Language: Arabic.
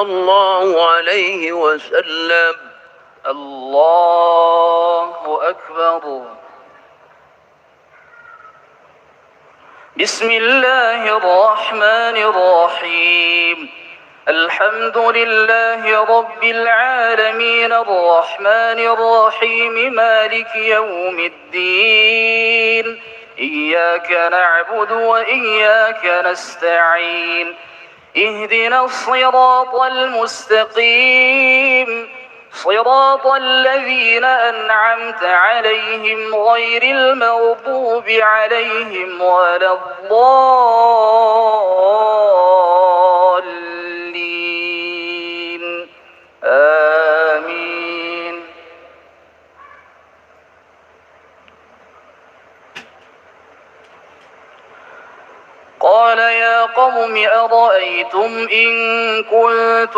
الله عليه وسلم. الله أكبر. بسم الله الرحمن الرحيم. الحمد لله رب العالمين الرحمن الرحيم مالك يوم الدين. إياك نعبد وإياك نستعين. اهدنا الصراط المستقيم صراط الذين أنعمت عليهم غير المغضوب عليهم ولا الضالين. آمين. قال يا قوم أرأيتم إن كنتم